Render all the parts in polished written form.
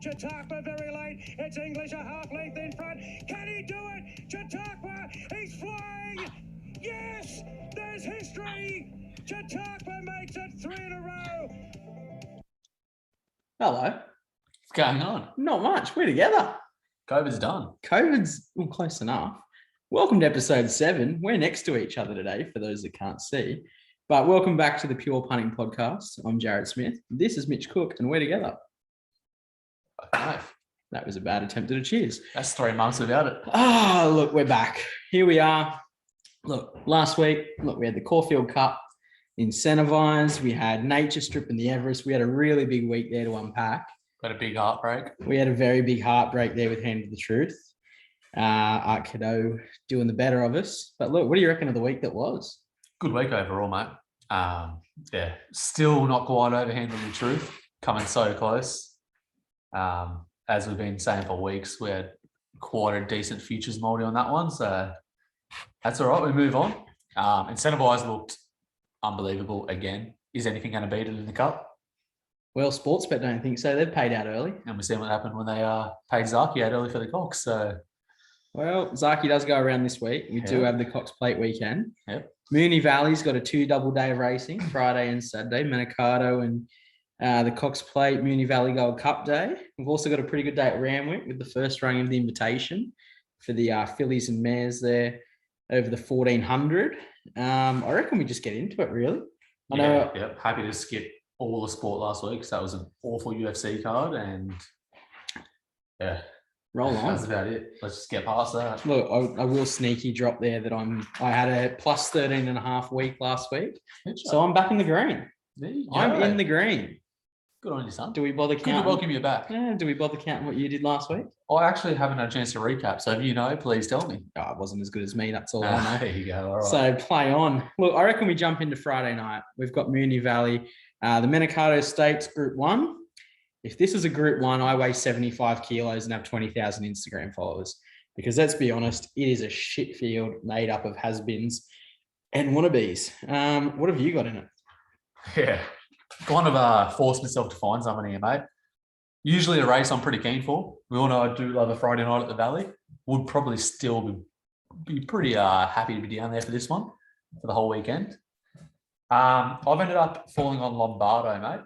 Chautauqua very late. It's English a half length in front. Can he do it? Chautauqua, he's flying. Yes, there's history. Chautauqua makes it 3 in a row. Hello. What's going on? Not much. We're together. COVID's done. COVID's close enough. Welcome to episode 7. We're next to each other today, for those that can't see. But welcome back to the Pure Punting Podcast. I'm Jared Smith. This is Mitch Cook, and we're together. Okay. That was a bad attempt at a cheers. That's 3 months without it. Look, we're back. Here we are. Look, last week, we had the Caulfield Cup incentivized. We had Nature Strip in the Everest. We had a really big week there to unpack. Got a big heartbreak. We had a very big heartbreak there with Hand of the Truth. Art Cadeau doing the better of us. But look, what do you reckon of the week that was? Good week overall, mate. Still not quite over Hand of the Truth. Coming so close. As we've been saying for weeks, we had quite a decent futures multi on that one. So that's all right. We move on. Incentivized looked unbelievable again. Is anything going to beat it in the Cup? Well, Sportsbet don't think so. They've paid out early. And we've seen what happened when they paid Zaki out early for the Cox. So, well, Zaki does go around this week. We do have the Cox Plate weekend. Yep. Moonee Valley's got a 2 double day of racing, Friday and Saturday. Manikato and the Cox Plate Moonee Valley Gold Cup Day. We've also got a pretty good day at Randwick with the first running of the invitation for the fillies and mares there over the 1400. I reckon we just get into it, really. Happy to skip all the sport last week because that was an awful UFC card, and roll on. That's about it. Let's just get past that. Look, I will sneaky drop there that I had a plus 13.5 week last week, so I'm back in the green. I'm in the green. Good on you, son. Do we bother counting? Good to welcome you back. Do we bother counting what you did last week? I actually haven't had a chance to recap, so if you know, please tell me. Oh, it wasn't as good as me, that's all I know. There you go, all right. So play on. Look, I reckon we jump into Friday night. We've got Moonee Valley, the Manikato Stakes Group 1. If this is a Group 1, I weigh 75 kilos and have 20,000 Instagram followers. Because let's be honest, it is a shit field made up of has-beens and wannabes. What have you got in it? Yeah. Kind of forced myself to find something here, mate. Usually a race I'm pretty keen for. We all know I do love a Friday night at the Valley. Would probably still be pretty happy to be down there for this one for the whole weekend. I've ended up falling on Lombardo, mate.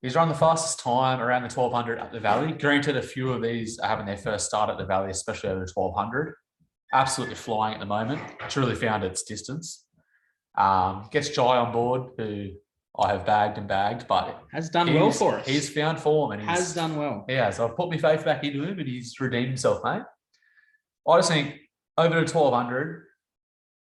He's run the fastest time around the 1200 up the Valley. Granted, a few of these are having their first start at the Valley, especially over the 1200. Absolutely flying at the moment. Truly found its distance. Gets Jai on board, who I have bagged, but has done well for us. He's found form and has done well. Yeah, so I've put my faith back into him and he's redeemed himself, mate. I just think over the 1200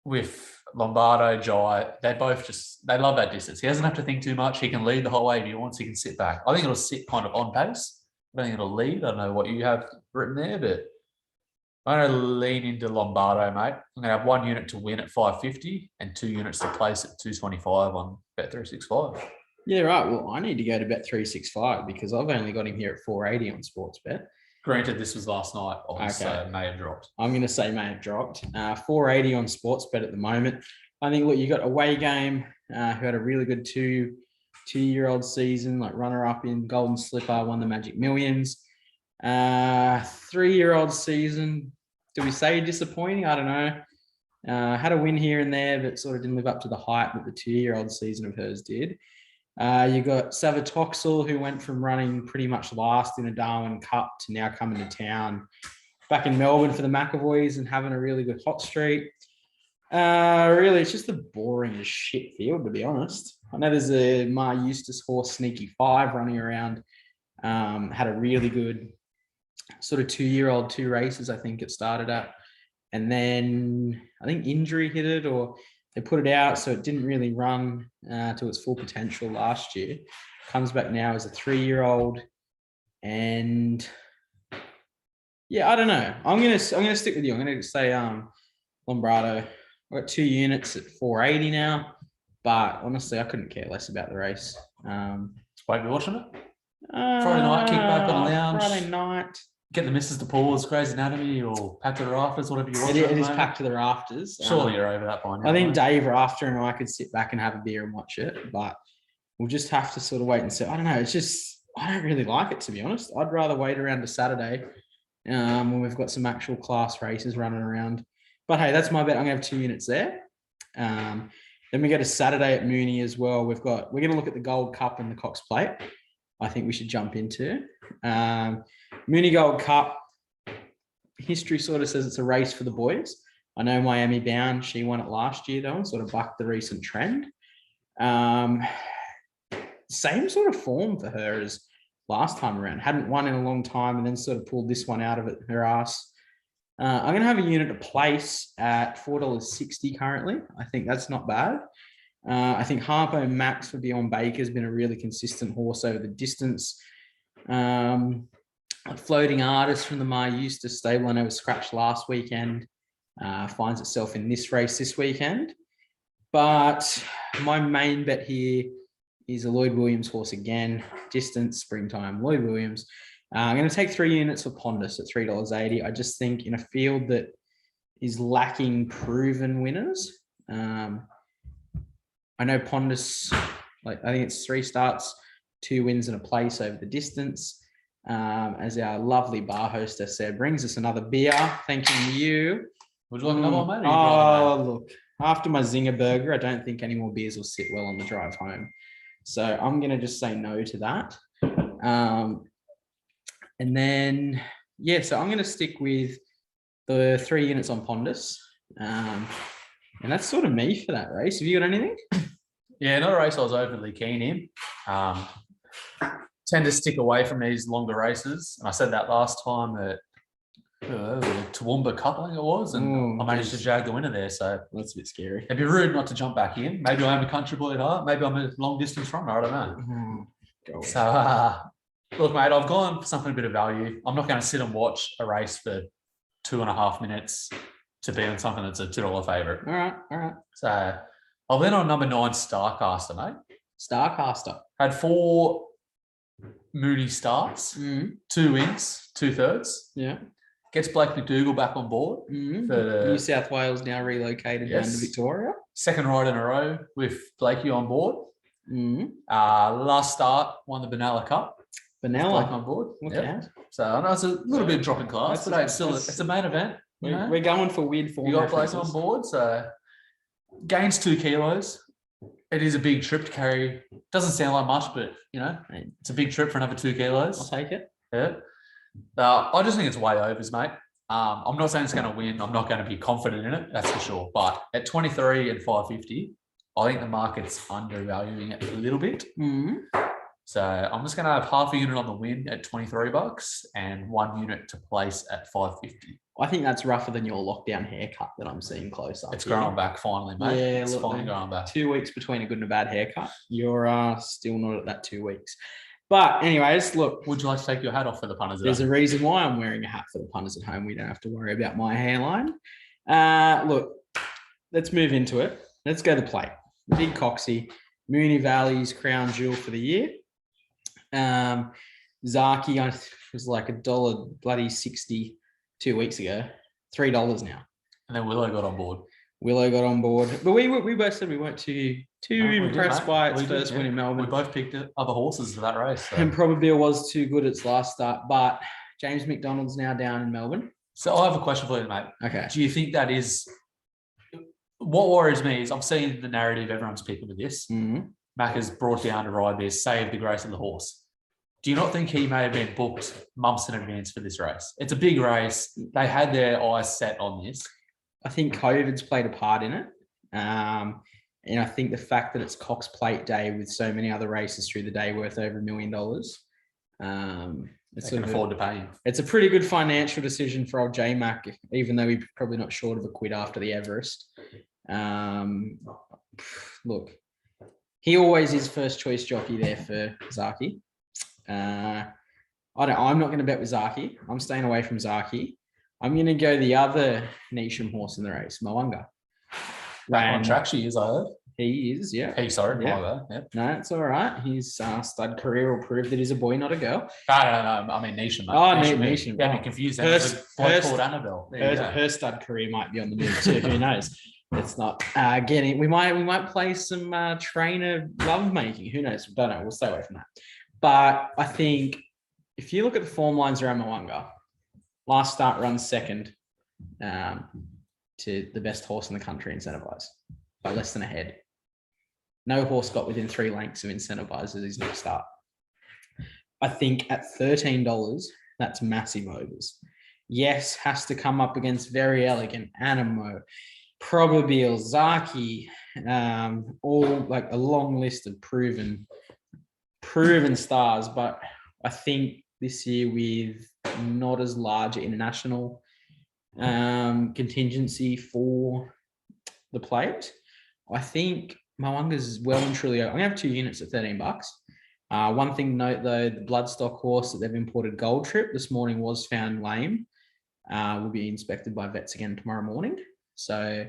with Lombardo, Jai, they love that distance. He doesn't have to think too much. He can lead the whole way if he wants. He can sit back. I think it'll sit kind of on pace. I don't think it'll lead. I don't know what you have written there, but I'm going to lean into Lombardo, mate. I'm going to have 1 unit to win at 550 and 2 units to place at 225 on Bet365. Yeah, right. Well, I need to go to Bet365 because I've only got him here at 480 on Sportsbet. Granted, this was last night, so may have dropped. I'm going to say may have dropped. 480 on Sportsbet at the moment. I think, look, you got Away Game, who had a really good two-year-old season, like runner-up in Golden Slipper, won the Magic Millions. 3-year-old season, do we say disappointing? I don't know. Had a win here and there, but sort of didn't live up to the hype that the 2-year-old season of hers did. You got Savatoxel, who went from running pretty much last in a Darwin Cup to now coming to town back in Melbourne for the McAvoys and having a really good hot streak. Really, it's just the boring as shit field, to be honest. I know there's a Mar Eustace horse, Sneaky 5, running around. Had a really good sort of 2-year-old 2 races, I think it started at. And then I think injury hit it, or they put it out, so it didn't really run to its full potential last year. Comes back now as a 3-year-old, and yeah, I don't know. I'm gonna stick with you. I'm gonna say Lombardo. I've got 2 units at 480 now, but honestly, I couldn't care less about the race. Won't be watching it. Friday night, kick back on the lounge. Friday night. Get the missus to pause, Grey's Anatomy, or Packed to the Rafters, whatever you want. It is Packed to the Rafters. Surely you're over that by now. I think Dave Rafter and I could sit back and have a beer and watch it, but we'll just have to sort of wait and see. I don't know. It's just, I don't really like it, to be honest. I'd rather wait around to Saturday when we've got some actual class races running around. But hey, that's my bet. I'm gonna have 2 units there. Then we go to Saturday at Mooney as well. We're going to look at the Gold Cup and the Cox Plate. I think we should jump into Mooney Gold Cup. History sort of says it's a race for the boys. I know Miami Bound, she won it last year though, and sort of bucked the recent trend. Same sort of form for her as last time around. Hadn't won in a long time and then sort of pulled this one out of her ass. I'm going to have a unit to place at $4.60 currently. I think that's not bad. I think Harpo Max for Beyond Baker has been a really consistent horse over the distance. Floating Artist from the Mar Eustace stable, I know was scratched last weekend, finds itself in this race this weekend. But my main bet here is a Lloyd Williams horse again, distance, springtime, Lloyd Williams. I'm going to take 3 units for Pondus at $3.80. I just think in a field that is lacking proven winners. I know Pondus, I think it's 3 starts, 2 wins and a place over the distance. As our lovely bar hostess said, brings us another beer. Thanking you. Would you like another one, mate? Look, after my Zinger burger, I don't think any more beers will sit well on the drive home. So I'm going to just say no to that. And then, so I'm going to stick with the 3 units on Pondus. And that's sort of me for that race. Have you got anything? Yeah, not a race I was overly keen in. Tend to stick away from these longer races. And I said that last time at Toowoomba Coupling it was, and I managed to jag the winner there. So that's a bit scary. It'd be rude not to jump back in. Maybe I am a country boy at heart. Maybe I'm a long distance runner. I don't know. So, look, mate, I've gone for something a bit of value. I'm not going to sit and watch a race for 2.5 minutes to be on something that's a $2 favourite. All right. So I went on number 9, Starcaster, mate. Starcaster. Had 4 Mooney starts, 2 wins, 2/3. Yeah. Gets Blake McDougall back on board. For New South Wales now relocated down to Victoria. Second ride in a row with Blakey on board. Last start, won the Benalla Cup. Benalla on board. Okay. So I know it's a little bit drop in class, but it's a main event. We're going for weird form. You got Blake on board, so gains 2 kilos. It is a big trip to carry. Doesn't sound like much, but it's a big trip for another 2 kilos. I'll take it. Yeah. I just think it's way overs, mate. I'm not saying it's going to win. I'm not going to be confident in it, that's for sure. But at 23 and 550, I think the market's undervaluing it a little bit. So I'm just going to have half a unit on the win at $23 and 1 unit to place at $5.50. I think that's rougher than your lockdown haircut that I'm seeing closer. It's growing back finally, mate. Yeah, it's finally growing back. 2 weeks between a good and a bad haircut. You're still not at that 2 weeks. But anyways, look. Would you like to take your hat off for the punters? There's a reason why I'm wearing a hat for the punters at home. We don't have to worry about my hairline. Look, let's move into it. Let's go to plate. Big Coxie, Mooney Valley's crown jewel for the year. Zaki was like $1.60 2 weeks ago. $3 now. And then Willow got on board. But we both said we weren't too impressed by its first win in Melbourne. We both picked other horses for that race. So. And probably was too good its last start. But James McDonald's now down in Melbourne. So I have a question for you, mate. Okay. Do you think that is... What worries me is I'm seeing the narrative everyone's picking with this. Mac is brought down to ride this, save the grace of the horse. Do you not think he may have been booked months in advance for this race? It's a big race. They had their eyes set on this. I think COVID's played a part in it. And I think the fact that it's Cox Plate Day with so many other races through the day worth over $1 million. They can afford to pay him. It's a pretty good financial decision for old J-Mac, even though he's probably not short of a quid after the Everest. Look, he always is first choice jockey there for Zaki. I'm not going to bet with Zaki. I'm staying away from Zaki. I'm going to go the other Nisham horse in the race, Mo'unga. Back on track, she is, I heard. He is, yeah. Mo'unga. Yep. No, it's all right. His stud career will prove that he's a boy, not a girl. No. I mean Nisham. Nisham. Yeah, I'm confused. There's a bloke called Annabelle. Her stud career might be on the move too. Who knows? It's not getting. We might play some trainer lovemaking. Who knows? Don't know. We'll stay away from that. But I think if you look at the form lines around Mo'unga, last start runs second to the best horse in the country, Incentivise, by less than a head. No horse got within 3 lengths of Incentivise as his next start. I think at $13, that's massive overs. Yes, has to come up against Very Elegant, Animo, Probabile, Zaki, all like a long list of proven stars. But I think this year with not as large an international contingency for the plate, I think Mo'unga's well and truly. I'm gonna have 2 units at $13. One thing to note though, the bloodstock horse that they've imported, Gold Trip, this morning was found lame. Will be inspected by vets again tomorrow morning. So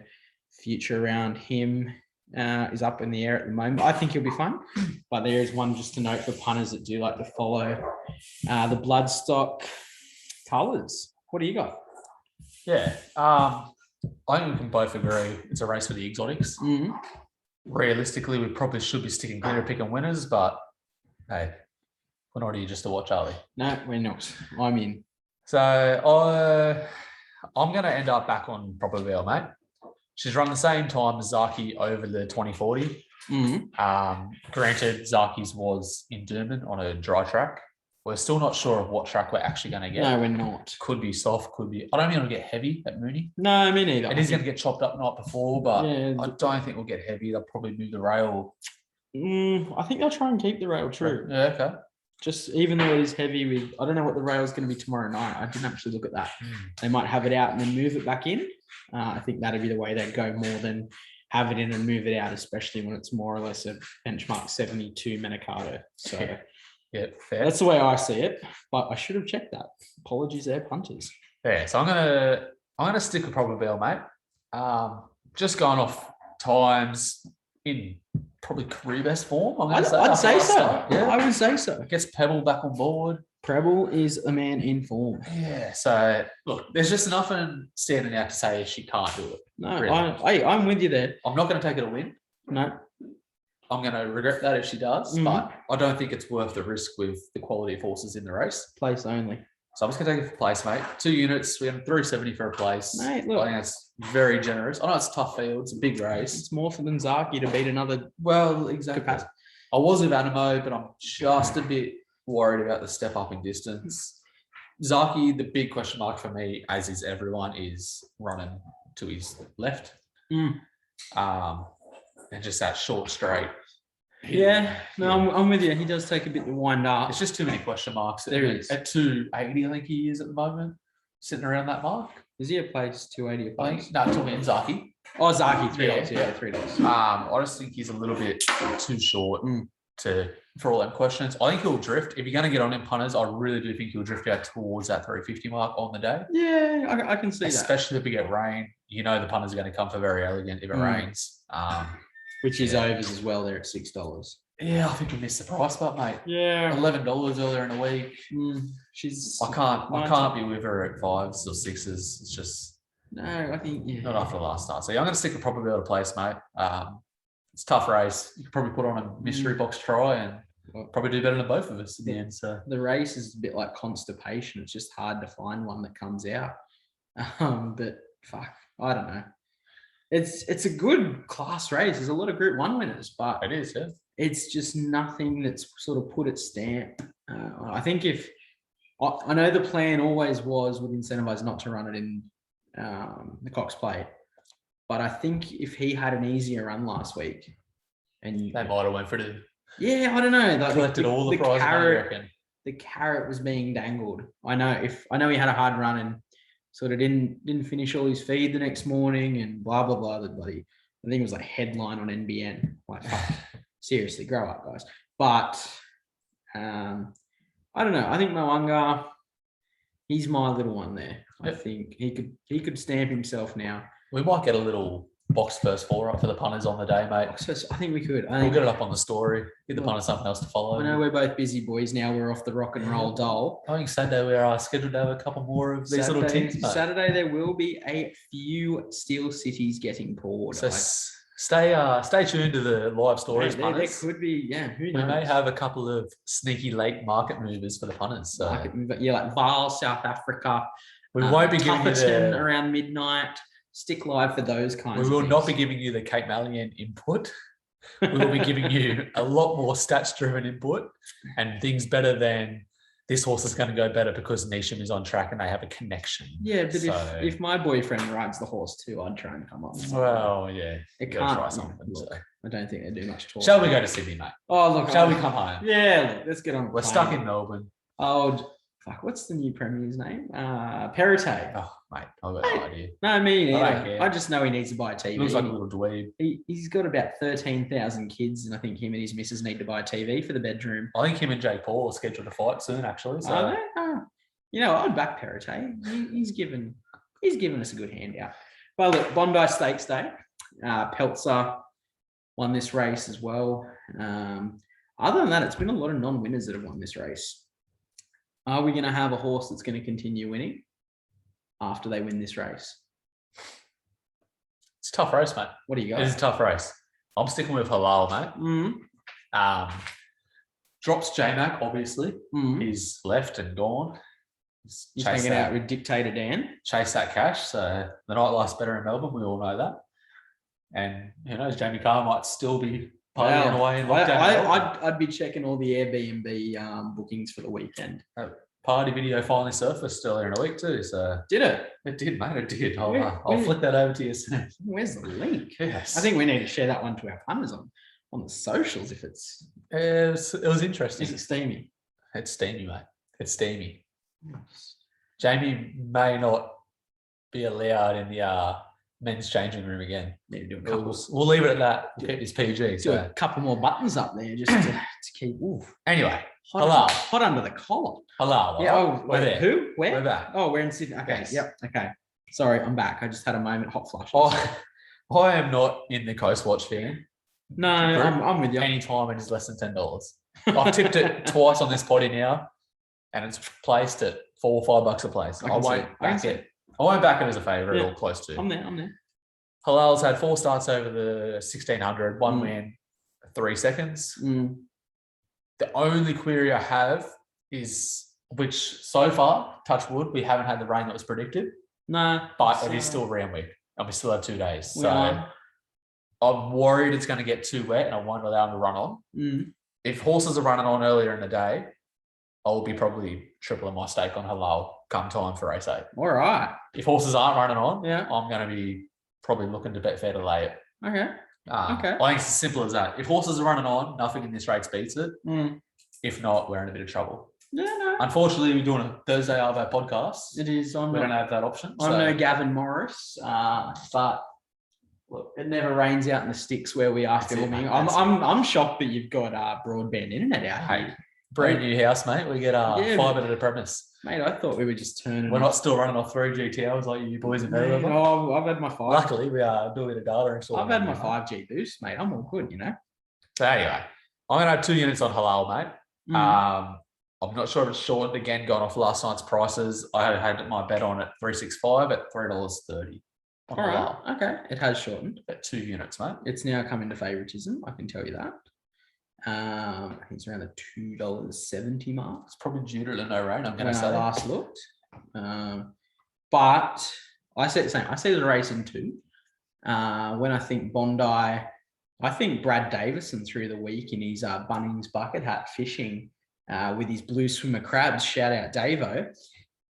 future around him is up in the air at the moment. I think he'll be fun, but there is one just to note for punters that do like to follow the bloodstock colours. What do you got? Yeah. I think we can both agree it's a race for the exotics. Mm-hmm. Realistically, we probably should be sticking clear picking winners, but hey, we're not here just to watch, are we? No, we're not. I'm in. So I'm going to end up back on Probabile, mate. She's run the same time as Zaki over the 2040. Mm-hmm. Granted, Zaki's was in Durban on a dry track. We're still not sure of what track we're actually going to get. No, we're not. Could be soft, could be. I don't think it'll get heavy at Mooney. No, me neither. It is going to get chopped up the night before, but Yeah. I don't think we'll get heavy. They'll probably move the rail. I think they'll try and keep the rail true. Yeah, okay. Just even though it is heavy with, I don't know what the rail is going to be tomorrow night. I didn't actually look at that. They might have it out and then move it back in. I think that'd be the way they'd go more than have it in and move it out, especially when it's more or less a benchmark 72 Manicato. So Yeah, fair. that's the way I see it. But I should have checked that. Apologies there, punters. Yeah, so I'm gonna stick with Probabile, mate. Just going off times in probably career best form. I'd say so. Yeah, I would say so. gets Pebble back on board. Preble is a man in form. Yeah, so look, there's just nothing standing out to say she can't do it. No, Really. I'm with you there. I'm not going to take her to win. No, I'm going to regret that if she does, Mhm. but I don't think it's worth the risk with the quality of horses in the race. place only. So I'm just going to take it for place, mate. 2 units. We have 370 for a place. Mate, I look, think that's very generous. I know it's a tough field. It's a big race. it's more for than Zaki to beat another Well, exactly. capacity. I was with Animo, but I'm just a bit worried about the step up in distance. Zaki, the big question mark for me, as is everyone, is running to his left. Mm. And just that short straight. Yeah, no, I'm with you. He does take a bit to wind up. It's just too many question marks. There is. At 280, I think he is at the moment, sitting around that mark. Is he a place 280 a I place? think, no, talking Zaki. Oh, Zaki, $3. Yeah. Yeah, $3. I just think he's a little bit too short for all them questions. I think he'll drift. If you're going to get on him, punters, I really do think he'll drift out towards that 350 mark on the day. Yeah, I can see that. Especially if we get rain. You know the punters are going to come for Very Elegant if it rains. Which is Yeah. overs as well. They're at $6. Yeah, I think we missed the price, but mate, Yeah, $11 earlier in the week. she's. I can't be with her at 5s or 6s. It's just No, I think not after the last start. So yeah, I'm going to stick with Probabile to place, mate. It's a tough race. You could probably put on a mystery box try and probably do better than both of us in the end. So the race is a bit like constipation. It's just hard to find one that comes out. But fuck, I don't know. It's a good class race. There's a lot of Group 1 winners, but it is, yeah. it's just nothing that's sort of put its stamp. I think if I know the plan always was with Incentivise not to run it in the Cox Plate, but I think if he had an easier run last week, and They might have went for it. yeah, I don't know, like Collected all the prize money, I carrot, reckon. the carrot was being dangled. I know he had a hard run and sort of didn't finish all his feed the next morning and blah blah blah. The bloody, I think it was like headline on NBN. Like, fuck, seriously, grow up, guys. But I don't know. I think Mo'unga, he's my little one there. I Yep. think he could stamp himself now. We might get a little box first 4 up for the punters on the day, mate. So I think we could. We'll get it up on the story. Give the punters something else to follow. I know we're both busy boys now. We're off the rock and roll dole. I think Sunday we are scheduled to have a couple more of these little teams, mate. Saturday there will be a few Steel Cities getting poured. So Stay tuned to the live stories, There punters. could be, yeah. Who We knows? may have a couple of sneaky late market movers for the punters. So like Vaal, South Africa. we won't be giving you Tufferton the. around midnight. Stick live for those kinds. We of will things. not be giving you the Kate Malian input. We will be giving you a lot more stats-driven input and things better than this horse is going to go better because Nisham is on track and they have a connection. Yeah, but So- if my boyfriend rides the horse too, I'd try and come up with something. Well, yeah, it you gotta can't try yeah, something. look, So. I don't think they do much talk. Shall we go to Sydney, mate? Oh, look. Shall we come home? Yeah, look, let's get on. the We're plane. stuck in Melbourne. Oh, fuck, what's the new Premier's name? Perrottet. Oh, mate, I've got no idea. No, me I don't neither. care. I just know he needs to buy a TV. Looks like a little dweeb. He's got about 13,000 kids, and I think him and his missus need to buy a TV for the bedroom. I think him and Jake Paul are scheduled to fight soon, actually. So Are they? Oh. I'd back Perrottet. He's given us a good handout. Well, look, Bondi Stakes Day. Peltzer won this race as well. Other than that, it's been a lot of non-winners that have won this race. Are we going to have a horse that's going to continue winning after they win this race? it's a tough race, mate. What do you It is got? a tough race. I'm sticking with Halal, mate. Drops J-Mac, obviously. He's left and gone. He's hanging out with Dictator Dan. Chase that cash. So the nightlight's better in Melbourne. We all know that. And who knows, Jamie Carr might still be partying away in lockdown. I'd be checking all the Airbnb bookings for the weekend. Party video finally surfaced earlier in the week too. So Did it? it did, mate. It did. I'll Where- flick that over to you soon. Where's the link? Yes. I think we need to share that one to our punters on the socials if it's. it was interesting. Is it steamy? It's steamy, mate. It's steamy. Jamie may not be allowed in the men's changing room again. Need to do a couple. We'll leave it at that. We'll keep this PG. Do So a couple more buttons up there just to keep. Ooh, anyway, hot under the collar. Halal. Yeah. Oh, we're wait, there. who? Where? We're back. Oh, we're in Sydney. Okay. Yes. Yep. Okay. Sorry, I'm back. I just had a moment. Hot flush. I am not in the Coast Watch fan. No, I'm with you. Any time it is less than $10. I've tipped it twice on this potty now, and it's placed at $4 or $5 a place. I I can see won't it. I can back see it. I won't back it as a favourite Yeah. or close to. I'm there. Halal's had 4 starts over the 1600, one Mm. win, 3 seconds. Mm. The only query I have is, which so far, touch wood, we haven't had the rain that was predicted, No, but it is still round week, and we still have 2 days. We So are. I'm worried it's going to get too wet, and I won't allow them to run on. Mm. If horses are running on earlier in the day, I'll be probably tripling my stake on Halal come time for race 8. All right. If horses aren't running on, Yeah. I'm going to be probably looking to Betfair to lay it. Okay. Okay. I think it's as simple as that. If horses are running on, nothing in this race beats it. Mm. If not, we're in a bit of trouble. Yeah. No. Unfortunately, we're doing a Thursday of our podcast. It is. We don't have that option. I'm so- no Gavin Morris, but look, it never rains out in the sticks where we are That's it, filming. mate, I'm that's I'm shocked that you've got broadband internet out Hey, here. brand new house, mate. We get Yeah, fibre to the premise. Mate, I thought we were just turning. We're not still running off 3 GTLs like you boys in No, Melbourne. I've had my 5. Luckily, we are doing a data install. I've had my 5G boost, mate. I'm all good, So anyway, I'm going to have 2 units on Halal, mate. Mm. I'm not sure if it's shortened again, going off last night's prices. I had my bet on at 365 at $3.30. on All Halal. right. Okay. It has shortened. At 2 units, mate. It's now come into favoritism. I can tell you that. I think it's around the $2.70 mark. It's probably due to the no rain, I'm going When to I say. last looked. But I said the same. I see the race in 2. When I think Bondi, I think Brad Davison through the week in his Bunnings bucket hat fishing with his blue swimmer crabs. Shout out Davo.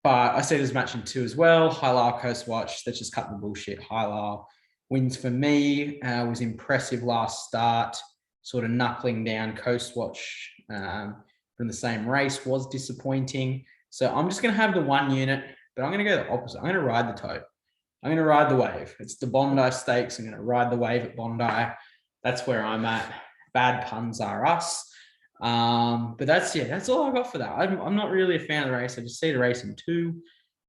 But I see this match in 2 as well. Halal Coast Watch. Let's just cut the bullshit. Halal wins for me. Was impressive last start. Sort of knuckling down Coast Watch from the same race was disappointing. So I'm just going to have the 1 unit, but I'm going to go the opposite. I'm going to ride the tote. I'm going to ride the wave. It's the Bondi Stakes. I'm going to ride the wave at Bondi. That's where I'm at. Bad puns are us. But that's all I got for that. I'm not really a fan of the race. I just see the race in 2,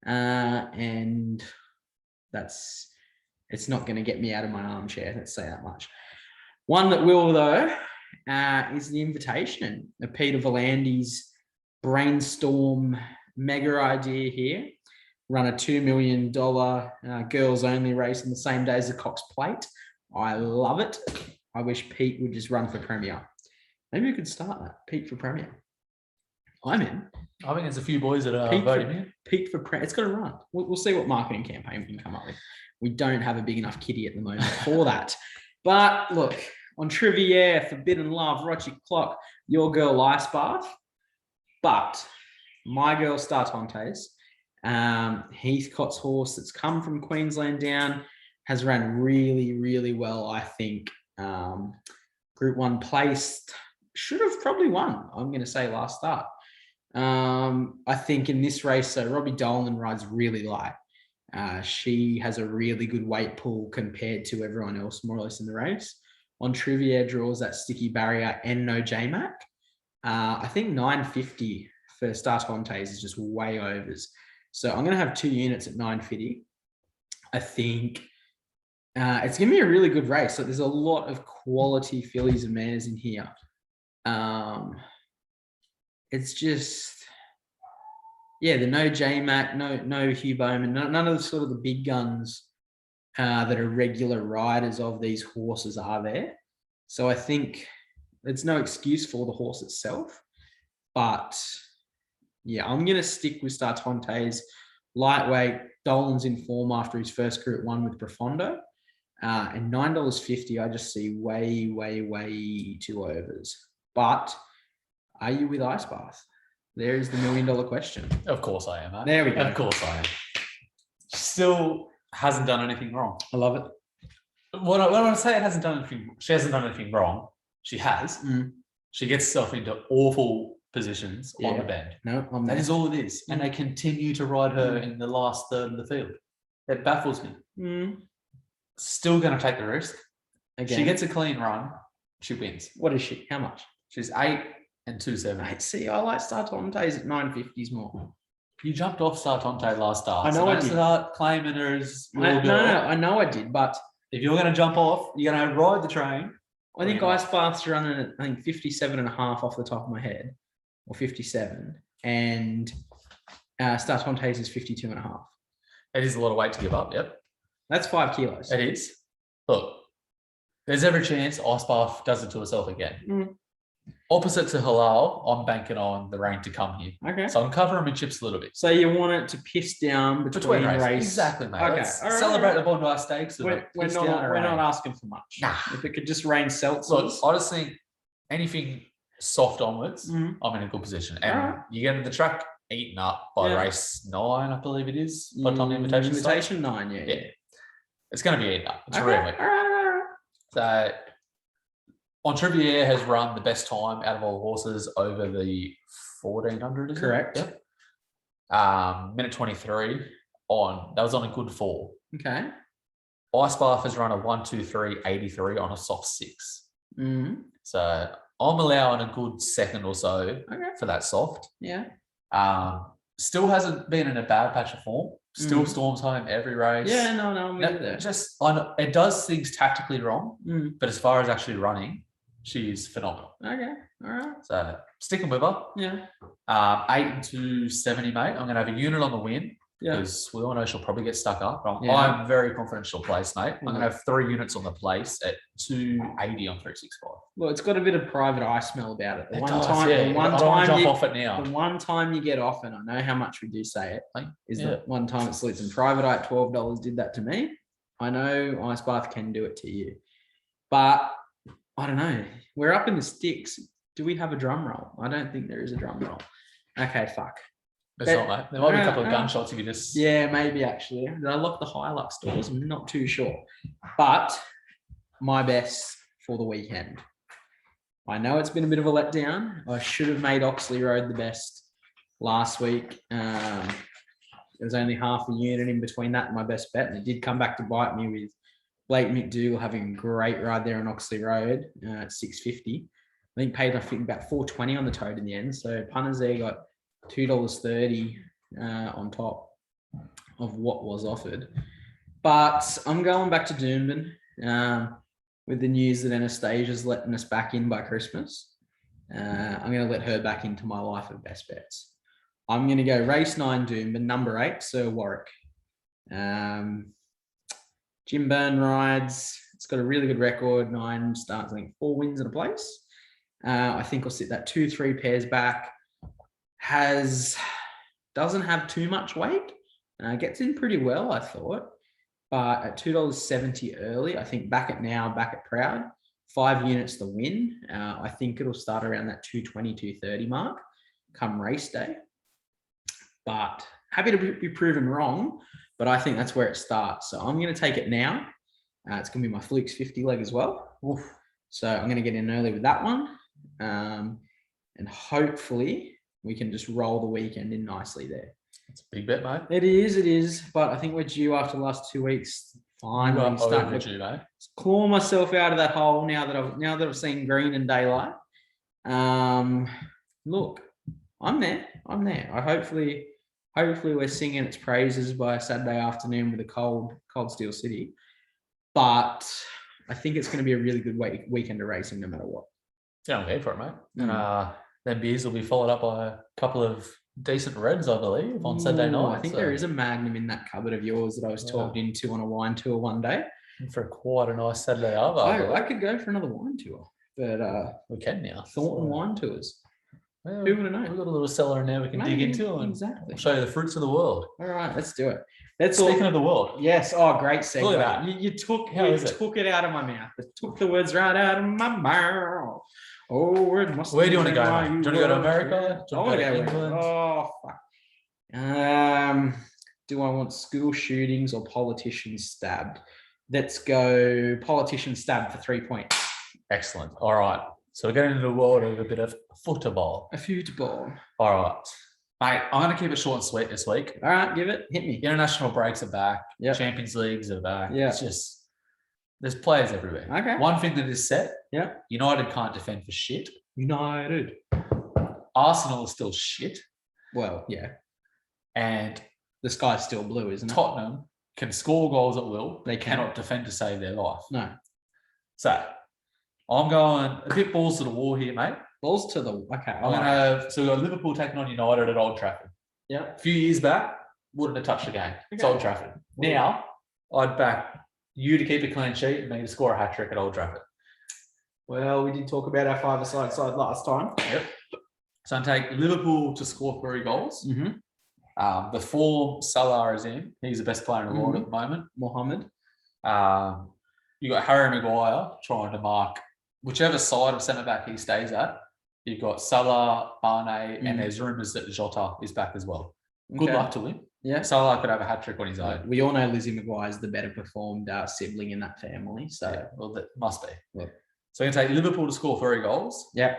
and it's not going to get me out of my armchair. Let's say that much. One that will though is the Invitation, the Peter Volandi's brainstorm mega idea here. Run a $2 million girls only race on the same day as the Cox Plate I love it. I wish Pete would just run for Premier. Maybe we could start that. Pete for Premier. I'm in. I think there's a few boys that are Pete voting for, here. Pete for Premier. It's got to run. We'll see what marketing campaign we can come up with. We don't have a big enough kitty at the moment for that. But look, on Trivia, Forbidden Love, Roger Clock, your girl Ice Bath. But my girl Startontes, Heathcote's horse that's come from Queensland down, has ran really, really well, I think. Group 1 placed, should have probably won, I'm going to say, last start. I think in this race, so Robbie Dolan rides really light. She has a really good weight pull compared to everyone else, more or less, in the race. On Trivia, draws that sticky barrier and no JMac. I think 950 for Startontes is just way overs. So I'm going to have 2 units at 950. I think it's going to be a really good race. So there's a lot of quality fillies and mares in here. It's just, yeah, the no JMac, no Hugh Bowman, none of the sort of the big guns that are regular riders of these horses are there. So I think there's no excuse for the horse itself. But yeah, I'm going to stick with Startontes. Lightweight, Dolan's in form after his first Group 1 with Profondo. And $9.50, I just see way, way, way too overs. But are you with Ice Bath? There is the $1 million question. Of course I am, mate. There we go. Of course I am. Still hasn't done anything wrong. I love it. When I say it hasn't done anything, she hasn't done anything wrong. She has. She gets herself into awful positions on the bend. No, that is all it is. And they continue to ride her in the last third of the field. That baffles me. Still going to take the risk. Again. She gets a clean run. She wins. What is she? How much? She's 8 and 270. See, I like Startontes at 950s more. You jumped off Startonte last start. I know I did. Start claiming her as I know I did, but if you're going to jump off, you're going to ride the train. I think Ice Bath's running at, I think, 57.5 off the top of my head, or 57, and Startontes is 52.5. It is a lot of weight to give up. Yep, that's 5 kilos. It is. Look, there's every chance Ice Bath does it to herself again. Opposite to Halal, I'm banking on the rain to come here. Okay. So I'm covering my chips a little bit. So you want it to piss down between races. Exactly, mate. Okay. Let's celebrate the Bondi Stakes. We're not asking for much. Nah. If it could just rain seltzers. Look, I just think anything soft onwards, I'm in a good position. And you get into the track eaten up by race 9, I believe it is. By the time the invitation starts. 9, yeah. It's going to be eaten up. It's really. So on Trivia has run the best time out of all horses over the 1400. Correct. Yep. Minute 23 on. That was on a good 4. Okay. Ice Bath has run a 1-2-3-83 on a soft 6. So I'm allowing a good second or so for that soft. Yeah. Still hasn't been in a bad patch of form. Still storms home every race. Yeah, no, I'm with you there. Just it does things tactically wrong, but as far as actually running, she's phenomenal. Okay, all right. So sticking with her. Yeah. 8 and 270, mate. I'm going to have a unit on the win. Yeah. Because we all know she'll probably get stuck up. I'm very confident she'll place, mate. I'm going to have 3 units on the place at 280 on 365. Well, it's got a bit of private eye smell about it. The It one does, time, yeah. the one I don't want to time jump you, off it now. the one time you get off, and I know how much we do say it, is Yeah. that one time at Slits and Private Eye at $12 did that to me. I know Ice Bath can do it to you, but I don't know. We're up in the sticks. Do we have a drum roll? I don't think there is a drum roll. Okay, fuck. It's not, mate. There might be a couple of gunshots if you just... Yeah, maybe actually. Did I lock the Hilux doors? I'm not too sure. But my best for the weekend. I know it's been a bit of a letdown. I should have made Oxley Road the best last week. There was only half a unit in between that and my best bet, and it did come back to bite me with Blake McDougall having a great ride there on Oxley Road at $6.50. I think paid off about $4.20 on the tote in the end. So punters there got $2.30 on top of what was offered. But I'm going back to Doomben with the news that Anastasia's letting us back in by Christmas. I'm going to let her back into my life of best bets. I'm going to go race 9 Doomben, number 8, Sir Warwick. Jim Byrne rides. It's got a really good record. 9 starts, I think 4 wins and a place. I think I'll sit that 2-3 pairs back. Doesn't have too much weight. Gets in pretty well, I thought. But at $2.70 early, I think back at Proud, 5 units the win. I think it'll start around that 220, 230 mark come race day. But happy to be proven wrong, but I think that's where it starts. So I'm going to take it now. It's going to be my Flukes 50 leg as well. Oof. So I'm going to get in early with that one. And hopefully we can just roll the weekend in nicely there. It's a big bet, mate. It is. But I think we're due after the last 2 weeks. Finally starting to claw myself out of that hole now that I've seen green and daylight. Look, I'm there. I hopefully we're singing its praises by Saturday afternoon with a cold Steel City. But I think it's going to be a really good weekend of racing no matter what. Yeah, I'm game for it, mate. And then beers will be followed up by a couple of decent reds, I believe, on Saturday night. I think there is a Magnum in that cupboard of yours that I was talked into on a wine tour one day. For quite a nice Saturday over. I could go for another wine tour, but we can now. Thornton wine tours. Well, who would have known? We've got a little cellar in there we can dig into and exactly. show you the fruits of the world. All right, let's do it. Speaking of the world. Yes. Oh, great segue. Look at that. You took it out of my mouth. It took the words right out of my mouth. Oh, it must. Where do you want to go, mate? Do you want to go to America? I want to go to England. Oh, fuck. Do I want school shootings or politicians stabbed? Let's go politicians stabbed for 3 points. Excellent. All right. So we're getting into the world of a bit of football. A football. All right. Mate, I'm going to keep it short and sweet this week. All right, give it. Hit me. International breaks are back. Yep. Champions Leagues are back. Yeah. It's just, there's players everywhere. Okay. One thing that is set, yeah. United can't defend for shit. United. Arsenal is still shit. Well, yeah. And the sky's still blue, isn't it? Tottenham can score goals at will. They cannot defend to save their life. No. So I'm going a bit balls to the wall here, mate. Balls to the okay. I'm going to have, so we've got Liverpool taking on United at Old Trafford. Yeah. A few years back, wouldn't have touched the game. It's Okay. Old Trafford. Now, I'd back you to keep a clean sheet and me to score a hat trick at Old Trafford. Well, we did talk about our 5-a-side side last time. Yep. So I take Liverpool to score 3 goals. Mm-hmm. The form Salah is in. He's the best player in the world at the moment. Mohammed. You got Harry Maguire trying to mark whichever side of centre back he stays at. You've got Salah, Mane, and there's rumours that Jota is back as well. Good Okay. luck to him. Yeah. Salah could have a hat trick on his own. We all know Lizzie McGuire's the better performed sibling in that family. So, Yeah, well, that must be. Yeah. So you're going to take Liverpool to score 3 goals. yeah.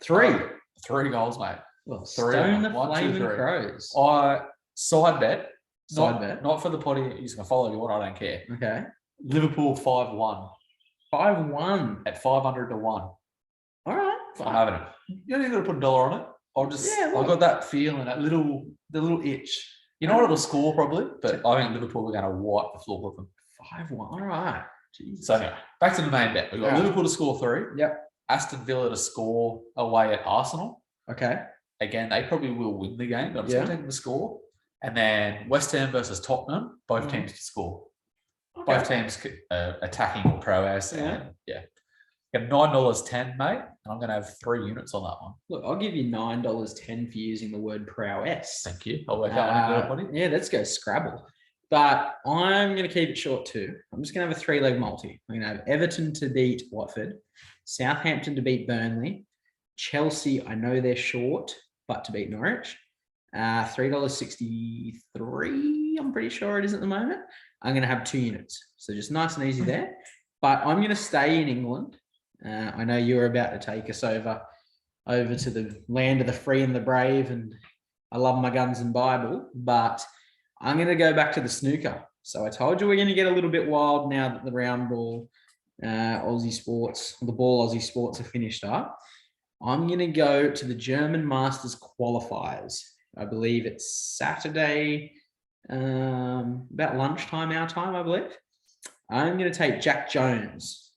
3. 3 goals, mate. Well, 3. stone the 1, 2, flaming 3. crows. I side bet. Side bet. Not for the potty. He's going to follow you. What I don't care. Okay. Liverpool 5-1 5-1. at 500 to 1. All right. I'm having it. You don't even got to put $1 on it. I've got that feeling, the little itch. You know what it'll score probably, but I think Liverpool are going to wipe the floor with them. 5-1. All right. Jesus. So anyway, back to the main bet. We've got Liverpool to score 3. Yep. Aston Villa to score away at Arsenal. Okay. Again, they probably will win the game, but I'm just going to take them to score. And then West Ham versus Tottenham, both teams to score. Okay. Both teams attacking prowess. And got $9.10, mate. And I'm going to have 3 units on that one. Look, I'll give you $9.10 for using the word prowess. Thank you. I'll work out one. Yeah, let's go Scrabble. But I'm going to keep it short too. I'm just going to have a 3-leg multi. I'm going to have Everton to beat Watford, Southampton to beat Burnley, Chelsea, I know they're short, but to beat Norwich. $3.63, I'm pretty sure it is at the moment. I'm going to have 2 units. So just nice and easy there. But I'm going to stay in England. I know you're about to take us over to the land of the free and the brave, and I love my guns and Bible, but I'm going to go back to the snooker. So I told you we're going to get a little bit wild now that the round ball Aussie Sports, the ball Aussie Sports are finished up. I'm going to go to the German Masters qualifiers. I believe it's Saturday, about lunchtime our time, I believe. I'm going to take Jack Jones.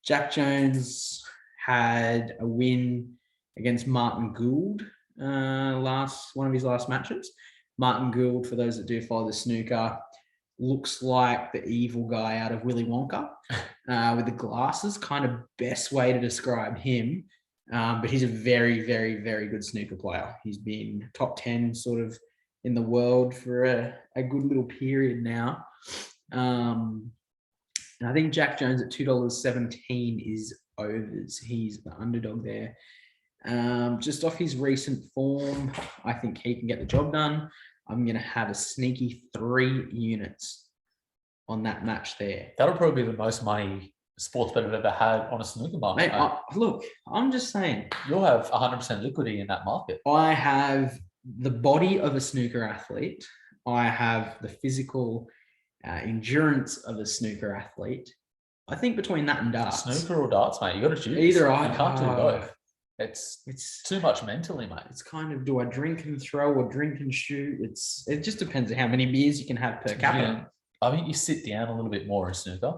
Jack Jones had a win against Martin Gould one of his last matches. Martin Gould, for those that do follow the snooker, looks like the evil guy out of Willy Wonka with the glasses. Kind of best way to describe him. But he's a very, very, very good snooker player. He's been top 10 sort of in the world for a good little period now. And I think Jack Jones at $2.17 is overs. He's the underdog there. Just off his recent form, I think he can get the job done. I'm going to have a sneaky 3 units on that match there. That'll probably be the most money sports bet I've ever had on a snooker market. Mate, look, I'm just saying. You'll have 100% liquidity in that market. I have the body of a snooker athlete. I have the physical endurance of a snooker athlete. I think between that and darts. Snooker or darts, mate. You got to choose. Either You can't do both. It's too much mentally, mate. It's kind of, do I drink and throw or drink and shoot? It just depends on how many beers you can have per capita. I think you sit down a little bit more in snooker.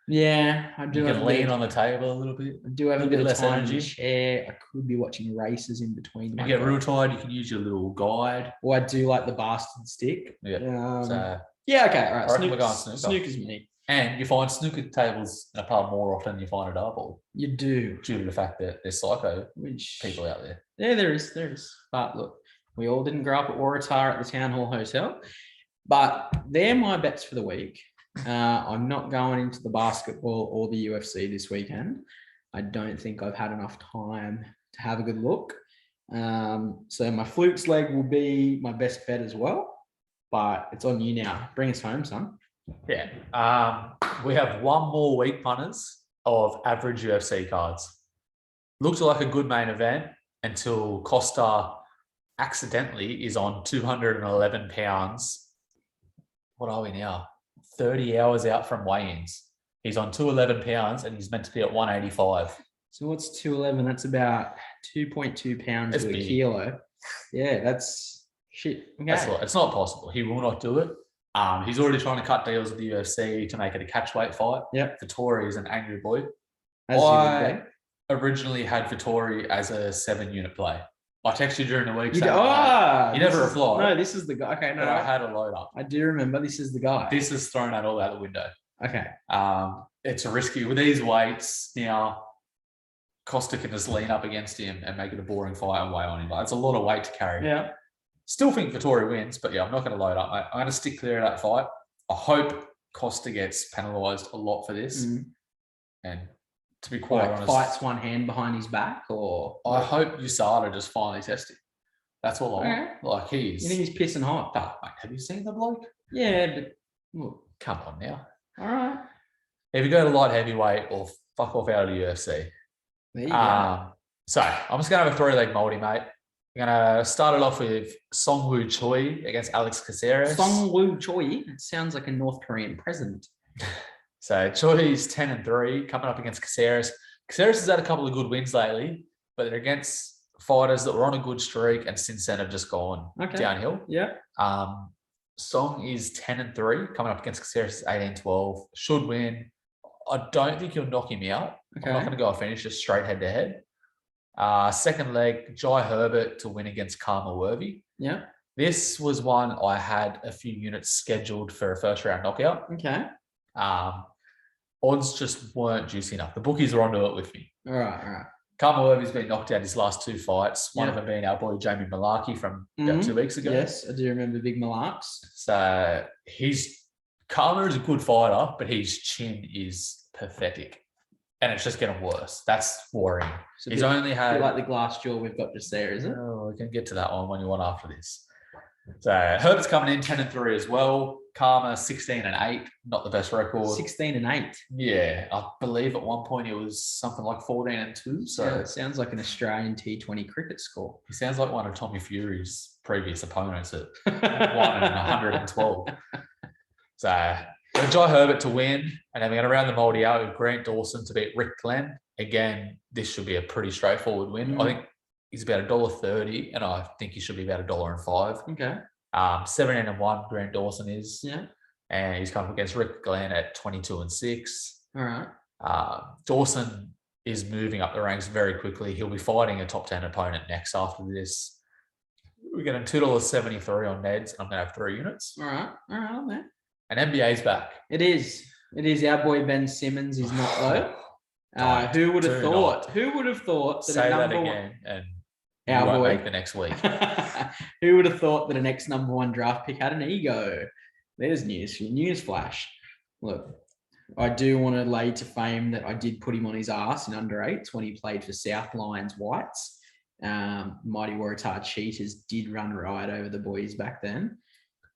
Yeah, I do. You can lean on the table a little bit. I do have a bit of less time energy. in the chair. I could be watching races in between. You get real tired, you can use your little guide. Or I do like the bastard stick. Yeah. Okay. All right. I reckon we're going snooker. Snooker's me. And you find snooker tables in a pub more often than you find a dartboard You do. due to the fact that there's psycho Which people out there. Yeah, there is. But look, we all didn't grow up at Waratah at the Town Hall Hotel. But they're my bets for the week. I'm not going into the basketball or the UFC this weekend. I don't think I've had enough time to have a good look. So my flukes leg will be my best bet as well. But it's on you now. Bring us home, son. Yeah. We have one more week, punters, of average UFC cards. Looked like a good main event until Costa accidentally is on 211 pounds. What are we now? 30 hours out from weigh-ins. He's on 211 pounds and he's meant to be at 185. So what's 211? That's about 2.2 pounds That's to a big. kilo. Yeah, that's shit. Okay. That's a lot. It's not possible. He will not do it. He's already trying to cut deals with the UFC to make it a catchweight fight. Yep. Vittori is an angry boy. As you would I originally had Vittori as a 7-unit play. I texted you during the week. be. saying, You you never this is- replied. No, this is the guy. Okay, no, but I had a load up. I do remember. This is the guy. This is thrown that all out the window. Okay. It's a risky with these weights now. Costa can just lean up against him and make it a boring fight and weigh on him. Like, it's a lot of weight to carry. Yeah. Still think Vittori wins, but yeah, I'm not going to load up, mate. I'm going to stick clear of that fight. I hope Costa gets penalised a lot for this. Mm. And to be quite Like honest, fights one hand behind his back, or I hope USADA just finally tested. That's all I want. Okay. Like you think he's pissing hot? Nah, mate, have you seen the bloke? Yeah, but look, Come on now. all right. If you go to light heavyweight or fuck off out of the UFC. There you go. So I'm just going to have a 3-leg multi, mate. I'm going to start it off with Song Woo Choi against Alex Caceres. Song Woo Choi. It sounds like a North Korean president. So Choi's 10-3 coming up against Caceres. Caceres has had a couple of good wins lately, but they're against fighters that were on a good streak and since then have just gone downhill. Yeah. Song is 10-3 coming up against Caceres 18-12. Should win. I don't think he'll knock him out. Okay. I'm not going to go a finish, just straight head to head. Second leg, Jai Herbert to win against Karma Worthy. Yeah. This was one I had a few units scheduled for a first round knockout. Okay. Odds just weren't juicy enough. The bookies are onto it with me. All right. Karma Worthy's been knocked out his last 2 fights. One Yeah. of them being our boy Jamie Malarkey from about Mhm. 2 weeks ago. Yes, I do remember Big Malarks. So Karma is a good fighter, but his chin is pathetic. And it's just getting worse. That's worrying. It's a He's bit- only bit had like the glass jaw we've got just there, is it? Oh, we can get to that one when you want after this. So Herbert's coming in 10-3 as well. Karma 16-8, not the best record. 16-8. Yeah, I believe at one point it was something like 14-2. So So it sounds like an Australian T20 cricket score. he sounds like one of Tommy Fury's previous opponents at 112. So Jai Herbert to win, and then we're going to round the multi out with Grant Dawson to beat Rick Glenn. Again, this should be a pretty straightforward win. I think he's about $1.30, and I think he should be about $1.05. Okay. 17-1, Grant Dawson is, Yeah. and he's come up against Rick Glenn at 22-6. All right. Dawson is moving up the ranks very quickly. He'll be fighting a top 10 opponent next after this. We're getting $2.73 on Neds. I'm going to have 3 units. All right. Man. And NBA's back. It is. It is. Our boy Ben Simmons is not though. Don't. Who would have Do thought? not. Who would have thought that Say a that number again, and you Our won't boy. make the next week. Who would have thought that an ex number one draft pick had an ego? There's news flash. Look, I do want to lay to fame that I did put him on his ass in under 8s when he played for South Lions Whites. Mighty Waratah Cheetahs did run riot over the boys back then.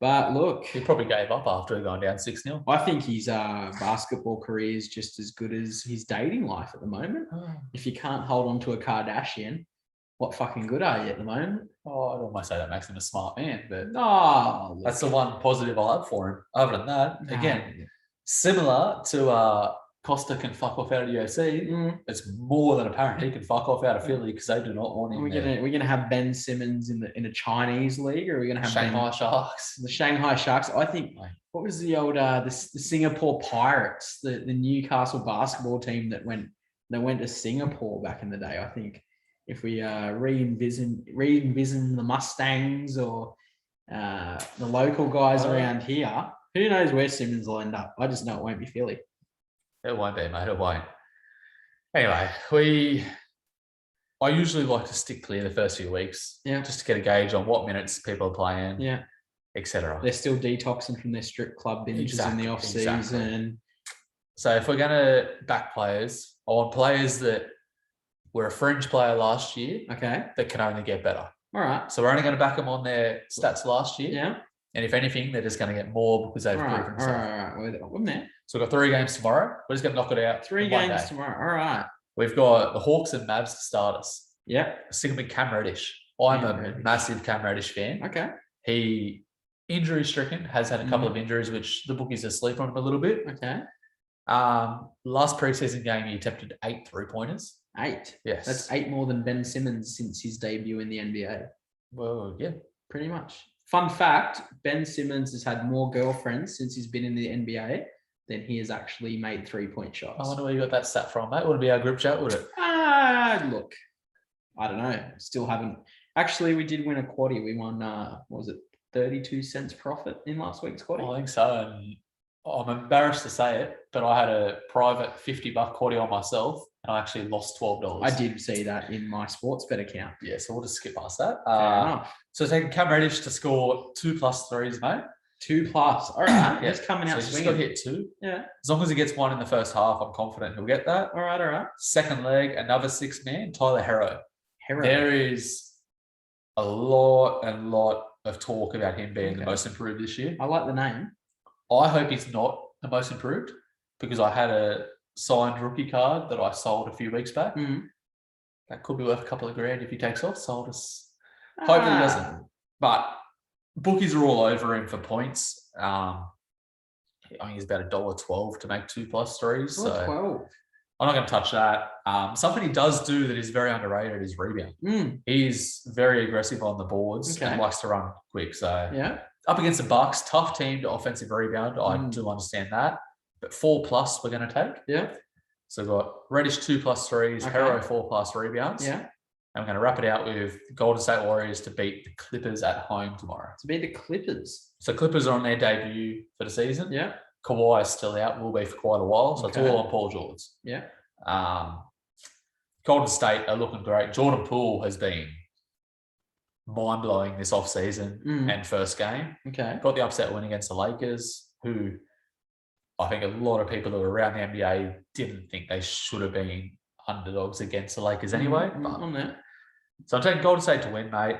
But look, He probably gave up after going down 6-0. I think his basketball career is just as good as his dating life at the moment. If you can't hold on to a Kardashian, what fucking good are you at the moment? Oh, I'd almost say that makes him a smart man, but No, that's the one positive I'll have for him. Other than that, again, similar to Costa can fuck off out of the UFC. It's more than apparent he can fuck off out of Philly because they do not want him. we're gonna have Ben Simmons in a Chinese league, or are we gonna have Shanghai Sharks. the Shanghai Sharks? I think what was the old the Singapore Pirates, the Newcastle basketball team that went to Singapore back in the day. I think if we re-envision the Mustangs or the local guys around here, who knows where Simmons will end up? I just know it won't be Philly. It won't be, mate. It won't. Anyway, I usually like to stick clear the first few weeks, just to get a gauge on what minutes people are playing, etc. They're still detoxing from their strip club binges in the off season. So if we're going to back players, I want players that were a fringe player last year, that can only get better. All right. So we're only going to back them on their stats last year. Yeah. And if anything, they're just going to get more because they've proven themselves. All right. We're there. So we've got 3 games tomorrow. We're just going to knock it out. 3 games tomorrow. All right. We've got the Hawks and Mavs to start us. Yep. Sticking with Cam Reddish. I'm a massive Cam Reddish fan. Okay. He injury stricken, has had a couple of injuries, which the bookies are asleep on him a little bit. Okay. Last preseason game, he attempted 8 3-pointers. 8. Yes. That's 8 more than Ben Simmons since his debut in the NBA. Well, yeah. Pretty much. Fun fact, Ben Simmons has had more girlfriends since he's been in the NBA than he has actually made 3-point shots. I wonder where you got that stat from, mate. Would it be our group chat, would it? Look, I don't know. Still haven't. Actually, we did win a quaddie. We won, what was it, 32 cents profit in last week's quaddie? I think so. And I'm embarrassed to say it, but I had a private $50 quaddie on myself, and I actually lost $12. I did see that in my sports bet account. Yeah, so we'll just skip past that. Fair enough. So taking Cam Reddish to score 2+ threes, mate. 2+. All right. He's coming out so swinging. He's got to hit 2. Yeah. As long as he gets 1 in the first half, I'm confident he'll get that. All right. Second leg, another 6-man, Tyler Herro. Herro. There is a lot of talk about him being the most improved this year. I like the name. I hope he's not the most improved because I had a signed rookie card that I sold a few weeks back. That could be worth a couple of grand if he takes off. So I'll just hope that he doesn't. But bookies are all over him for points. I think he's about $1.12 to make 2+ threes. So 12. I'm not going to touch that. Something he does do that is very underrated is rebound. He's very aggressive on the boards and likes to run quick. So up against the Bucks, tough team to offensive rebound. I do understand that. But 4+ we're going to take. Yeah. So we've got Reddish 2+ threes, Herro 4+ rebounds. Yeah. And we're going to wrap it out with Golden State Warriors to beat the Clippers at home tomorrow. To beat the Clippers. So Clippers are on their debut for the season. Yeah. Kawhi is still out, will be for quite a while. So it's all on Paul George. Yeah. Golden State are looking great. Jordan Poole has been mind-blowing this offseason and first game. Okay. Got the upset win against the Lakers, who I think a lot of people that are around the NBA didn't think they should have been underdogs against the Lakers anyway. So I'm taking Golden State to win, mate.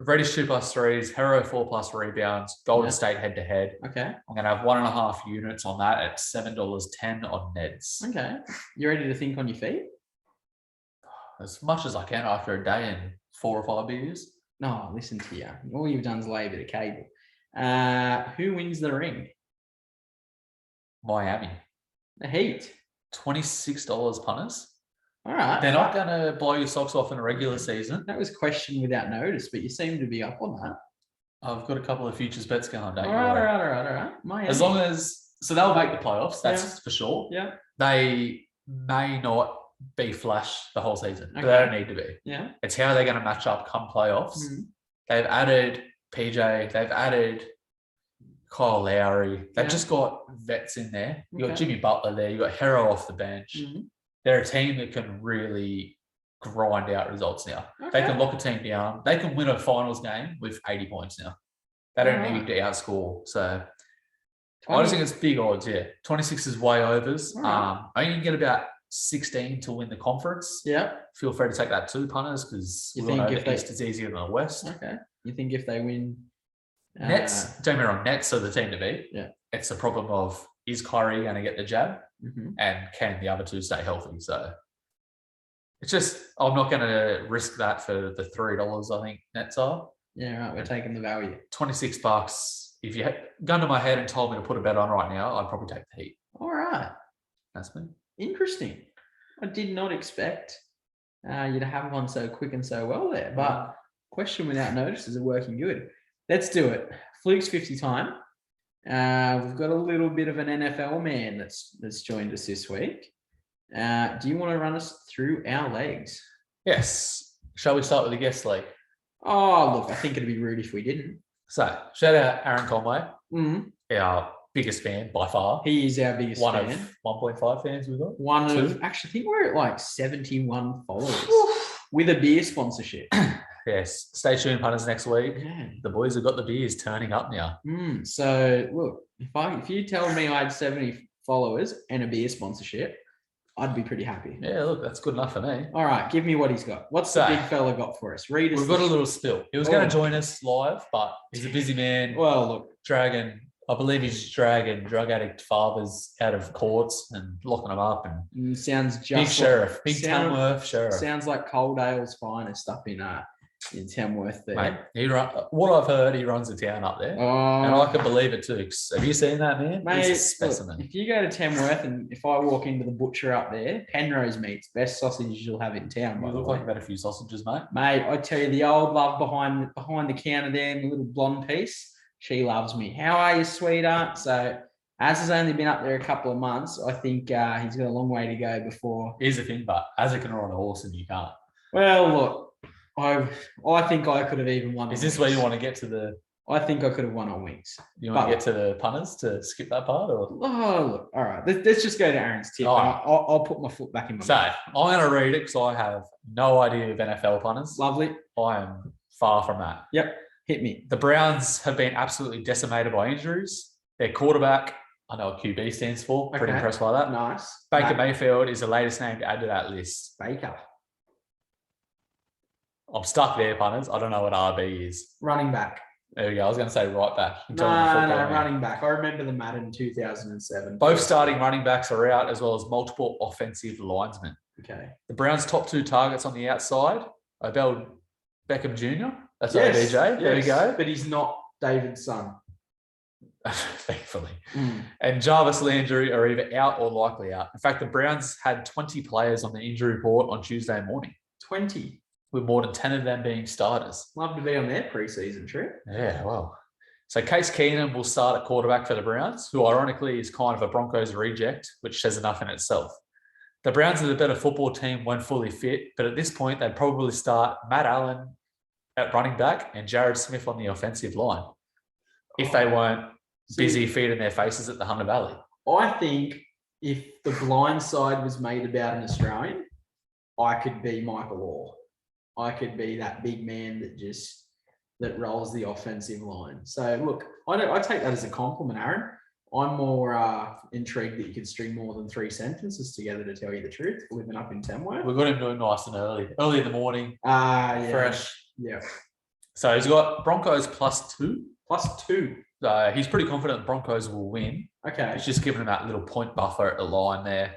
Reddish 2+ threes, Herro 4+ rebounds, Golden State head-to-head. Okay. I'm going to have 1.5 units on that at $7.10 on Neds. Okay. You ready to think on your feet? As much as I can after a day and 4 or 5 beers. No, listen to you. All you've done is lay a bit of cable. Who wins the ring? Miami. The Heat. $26 punters. All right. They're not going to blow your socks off in a regular season. That was questioned without notice, but you seem to be up on that. I've got a couple of futures bets going, don't you? All right. Miami. As long as, so they'll make the playoffs, that's for sure. Yeah. They may not be flash the whole season, but they don't need to be. Yeah. It's how they're going to match up come playoffs. They've added PJ, they've added Kyle Lowry. They've Yeah. just got vets in there. You got Okay. Jimmy Butler there. You got Hero off the bench. Mhm. They're a team that can really grind out results now. They Okay. can lock a team down. They can win a finals game with 80 points now. They don't Alright. need to outscore. So I 20 just think it's big odds. Yeah, 26 is way overs. Alright. I think you can get about 16 to win the conference. Yeah. Feel free to take that too, punters, because You we all know think if the they- East is easier than the West. Okay. You think if they win, Nets, don't get me wrong, Nets are the team to beat. Yeah. It's a problem of, is Kyrie going to get the jab, mhm. and can the other two stay healthy? So it's just, I'm not going to risk that for the $3. I think Nets are Yeah, right. We're taking the value. $26. If you had gun to my head and told me to put a bet on right now, I'd probably take the Heat. All right. That's me. Interesting. I did not expect you to have one so quick and so well there. But question without notice is it working good? Let's do it. Fluke's 50 time. We've got a little bit of an NFL man that's joined us this week. Do you want to run us through our legs? Yes. Shall we start with the guest league? Oh, look, I think it'd be rude if we didn't. So shout out Aaron Conway, Mhm. our biggest fan by far. He is our biggest One fan. of 1.5 fans we've got. One of, Two. actually, I think we're at like 71 followers with a beer sponsorship. Yes. Stay tuned, punters, next week. Yeah. The boys have got the beers turning up now. So look, if you tell me I had 70 followers and a beer sponsorship, I'd be pretty happy. Yeah, look, that's good enough for me. All right, give me what he's got. What's So, the big fella got for us? Read us. We've got a the- little spill. He was going Oh. to join us live, but he's a busy man. Well, look, I believe he's dragging drug addict fathers out of courts and locking them up. And sounds just big like- sheriff, big sound- Tamworth sheriff. Sounds like Coaldale's finest up in Tamworth there. Mate, what I've heard, he runs the town up there. Oh, And I can believe it too. 'Cause have you seen that, man? mate, He's a look, specimen. if you go to Tamworth and if I walk into the butcher up there, Penrose Meats, best sausages you'll have in town. You By the look way. like you've had a few sausages, mate. Mate, I tell you, the old love behind the counter there, the little blonde piece, she loves me. How are you, sweetheart? So, as has only been up there a couple of months, I think he's got a long way to go before. Here's the thing, but as can ride a horse and you can't. Well, look, I think I could have even won. Is on this where you wings. want to get to the? I think I could have won on wings. You want But- to get to the punters to skip that part, or? Oh, look, all right. Let's just go to Aaron's tip. All and right. I'll put my foot back in my So mouth. I'm going to read it because I have no idea of NFL punters. Lovely. I am far from that. Yep. Hit me. The Browns have been absolutely decimated by injuries. Their quarterback, I know what QB stands for. Pretty Okay. impressed by that. Nice. Baker Mayfield is the latest name to add to that list. Baker. I'm stuck there, punters. I don't know what RB is. Running back. There we go. I was going to say right back. You No, told me the football no, man. running back. I remember the Madden 2007. Both starting running backs are out, as well as multiple offensive linesmen. Okay. The Browns' top two targets on the outside, Odell Beckham Jr. That's Yes, OBJ. There we yes, go. But he's not David's son. Thankfully. And Jarvis Landry are either out or likely out. In fact, the Browns had 20 players on the injury report on Tuesday morning, 20. with more than 10 of them being starters. Love to be on their preseason trip. Yeah, well. So Case Keenum will start at quarterback for the Browns, who ironically is kind of a Broncos reject, which says enough in itself. The Browns are the better football team when fully fit, but at this point, they'd probably start Matt Allen at running back and Jared Smith on the offensive line if they weren't busy feeding their faces at the Hunter Valley. I think if the blind side was made about an Australian, I could be Michael Orr. I could be that big man that rolls the offensive line. So look, I take that as a compliment, Aaron. I'm more intrigued that you could string more than 3 sentences together, to tell you the truth, living up in Tamworth. We've got him doing nice and early in the morning, Yeah. fresh. Yeah. So he's got Broncos +2. +2. So he's pretty confident the Broncos will win. Okay. It's just giving him that little point buffer at the line there.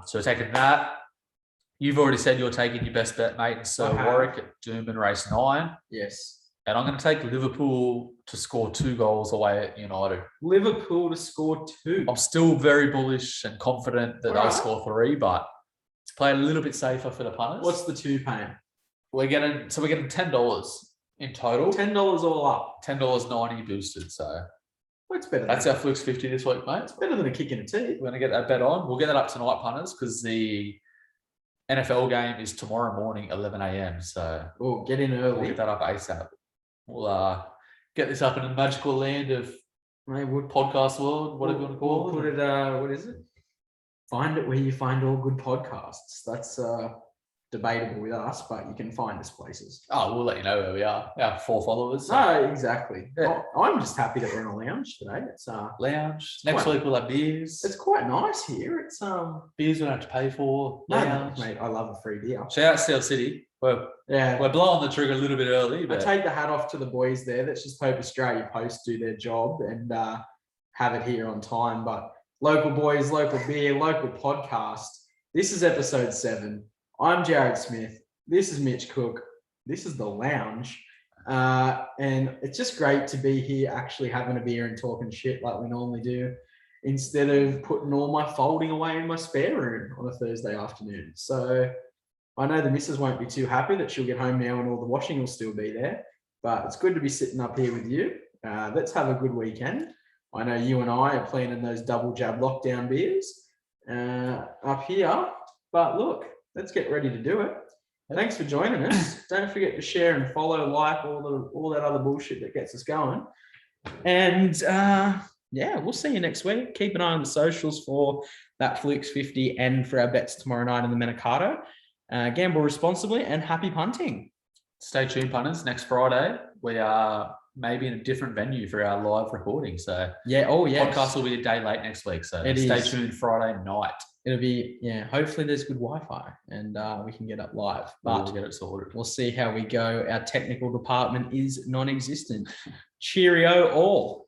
So taking that. You've already said you're taking your best bet, mate, and Sir I have. Warwick at Doomben race 9. Yes. And I'm going to take Liverpool to score 2 goals away at United. Liverpool to score 2. I'm still very bullish and confident that they'll Alright. score 3, but to play a little bit safer for the punters. What's the 2 paying? we're getting $10 in total. $10 all up. $10.90 boosted. So Well, it's better. that's than, our Flux 50 this week, mate. better than a kick in a teeth. We're going to get that bet on. We'll get that up tonight, punters, because the NFL game is tomorrow morning, 11 a.m. So Oh, get in we'll early. get that up ASAP. We'll get this up in the magical land of Maybe we'll podcast world, whatever you want to call we'll it. put it. What is it? Find it where you find all good podcasts. That's debatable with us, but you can find us places. Oh, we'll let you know where we are. Our 4 followers. So. No, exactly. Yeah. I'm just happy that we're in a lounge today. It's Lounge. Next quite- week we'll have beers. it's quite nice here. It's Beers we don't have to pay for. no, Lounge. mate, I love a free beer. Shout out Steel City. Yeah. We're blowing the trigger a little bit early, I but take the hat off to the boys there. Let's just hope Australia Post do their job and have it here on time. But local boys, local beer, local podcast. This is episode 7. I'm Jared Smith. This is Mitch Cook. This is the lounge. And it's just great to be here actually having a beer and talking shit like we normally do, instead of putting all my folding away in my spare room on a Thursday afternoon. So I know the missus won't be too happy that she'll get home now and all the washing will still be there, but it's good to be sitting up here with you. Let's have a good weekend. I know you and I are planning those double jab lockdown beers up here, but look, let's get ready to do it. Thanks for joining us. Don't forget to share and follow, like all that other bullshit that gets us going. And yeah, we'll see you next week. Keep an eye on the socials for that Flukes 50 and for our bets tomorrow night in the Manicato. Gamble responsibly and happy punting. stay tuned, punters. Next Friday, we are maybe in a different venue for our live recording. So Yeah. Oh, yeah. podcast will be a day late next week. So It stay is. tuned Friday night. It'll be, yeah, hopefully there's good Wi-Fi and we can get up live. But We'll get it sorted. we'll see how we go. Our technical department is non-existent. Cheerio all.